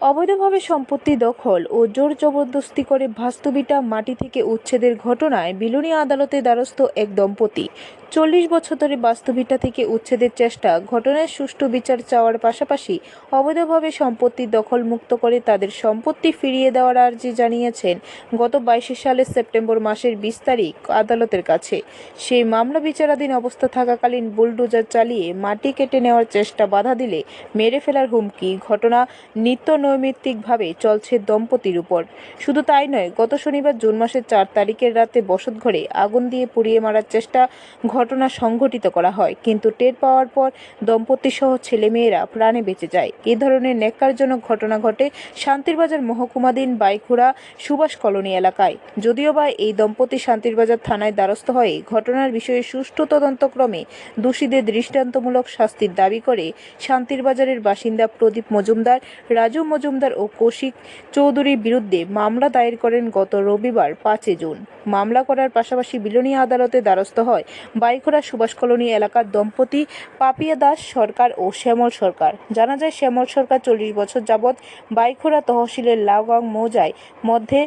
অবৈধভাবে সম্পত্তি দখল ও জোর জবরদস্তি করে বাস্তুভিটা মাটি থেকে উচ্ছেদের ঘটনায় বিলোনিয়া আদালতে দ্বারস্থ এক দম্পতি। 40 বছর ধরে বাস্তুভিটা থেকে উচ্ছেদের চেষ্টা, ঘটনার সুষ্ঠু বিচার চাওয়ার পাশাপাশি অবৈধভাবে সম্পত্তি দখল মুক্ত করে তাদের সম্পত্তি ফিরিয়ে দেওয়ার আর্জি জানিয়েছেন গত 22 সালের সেপ্টেম্বর মাসের 20 তারিখ আদালতের কাছে। সেই মামলা বিচারাধীন অবস্থা থাকাকালীন বুলডোজার চালিয়ে মাটি কেটে নেওয়ার চেষ্টা বাধা দিলে মেরে ফেলার হুমকি, ঘটনা নিত্য নৈমিত্তিকভাবে চলছে দম্পতির উপর। শুধু তাই নয়, গত শনিবার জুন মাসের 4 তারিখের রাতে বসতঘরে আগুন দিয়ে পুড়িয়ে মারার চেষ্টা ঘটনা সংঘটিত করা হয়, কিন্তু টের পাওয়ার পর দম্পতি সহ ছেলেমেয়েরা প্রাণে বেঁচে যায়। এই ধরনের ন্যাক্কারজনক ঘটনা ঘটে শান্তিরবাজার মহকুমাধীন বাইখুড়া সুভাষ কলোনি এলাকায়। যদিও বা এই দম্পতি শান্তিরবাজার থানায় দ্বারস্থ হয়ে ঘটনার বিষয়ে সুষ্ঠু তদন্তক্রমে দোষীদের দৃষ্টান্তমূলক শাস্তির দাবি করে শান্তিরবাজারের বাসিন্দা প্রদীপ মজুমদার, রাজু মজুমদার ও কৌশিক চৌধুরীর বিরুদ্ধে মামলা দায়ের করেন গত রবিবার 5 জুন। মামলা করার পাশাপাশি বিলোনিয়া আদালতে দ্বারস্থ হয় বাইখুড়া সুভাষ কলোনি এলাকার দম্পতি পাপিয়া দাস সরকার ও শ্যামল সরকার। জানা যায়, শ্যামল সরকার 40 বছর যাবৎ বাইখুড়া তহসিলের লাউগাঁও মৌজায় মধ্যে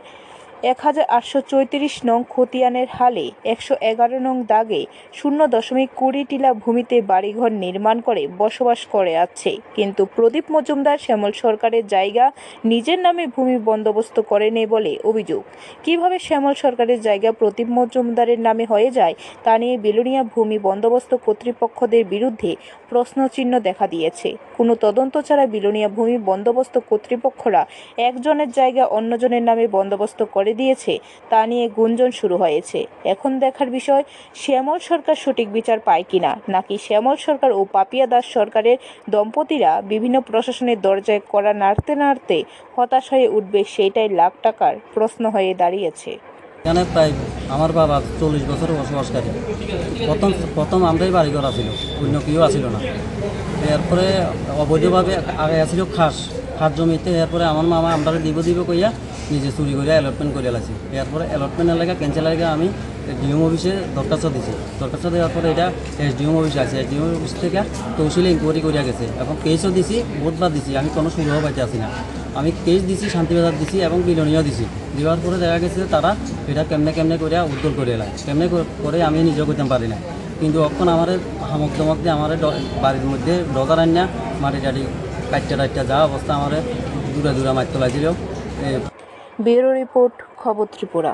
1834 নং খতিয়ানের হালে 111 নং দাগে 0.20 টিলা ভূমিতে বাড়িঘর নির্মাণ করে বসবাস করে আছে। কিন্তু প্রদীপ মজুমদার শ্যামল সরকারের জায়গা নিজের নামে ভূমি বন্দোবস্ত করেনি বলে অভিযোগ। কিভাবে শ্যামল সরকারের জায়গা প্রদীপ মজুমদারের নামে হয়ে যায় তা নিয়ে বিলোনিয়া ভূমি বন্দোবস্ত কর্তৃপক্ষদের বিরুদ্ধে প্রশ্নচিহ্ন দেখা দিয়েছে। কোনো তদন্ত ছাড়া বিলোনিয়া ভূমি বন্দোবস্ত কর্তৃপক্ষরা একজনের জায়গা অন্যজনের নামে বন্দোবস্ত করে দিয়েছে তা নিয়ে গুঞ্জন শুরু হয়েছে। এখন দেখার বিষয়, শ্যামল সরকার সঠিক বিচার পায় কিনা, নাকি শ্যামল সরকার ও পাপিয়া দাস সরকারের দম্পতিরা বিভিন্ন প্রশাসনের দরজায় কড়া নাড়তে নাড়তে হতাশ হয়ে উঠবে, সেটাই লাখ টাকার প্রশ্ন হয়ে দাঁড়িয়েছে। এখানে প্রায় আমার বাবা 40 বছর বসবাসকারী। প্রথম আমরাই বাড়িঘর আসিল, অন্য কেউ আসিল না। এরপরে অবৈধভাবে আগে আসিল খাস জমিতে। এরপরে আমার মামা আমরা দিব কইয়া নিজে চুরি করে অ্যালটমেন্ট করে লাগছি। এরপরে অ্যালটমেন্ট এলাকা ক্যান্সেল এলাকা আমি ডিএম অফিসে দরখাস্ত দিছি। দরখাস্ত দেওয়ার পরে এটা এসডিএম অফিসে আছে। এসডিএম অফিস থেকে তহসিলে ইনকোয়ারি করিয়া গেছে এবং কেসও দিছি, বহুতবার দিছি। আমি কোনো সুবিধা পাইতে আসি না। আমি কেস দিছি, শান্তিবাজার দিছি এবং বিলোনিয়া দিছি। দেওয়ার পরে দেখা গেছে তারা এটা কেমনে করে উদ্ধার করে এলায়, কেমনে করে আমি নিজেও করতে পারি না। কিন্তু এখন আমার হামক দমক দিয়ে আমার বাড়ির মধ্যে ডগার আন্না মাটি টাটি কাটটা যা অবস্থা আমার দূরে মারতে লাগছিল। ব্যুরো রিপোর্ট, খবর ত্রিপুরা।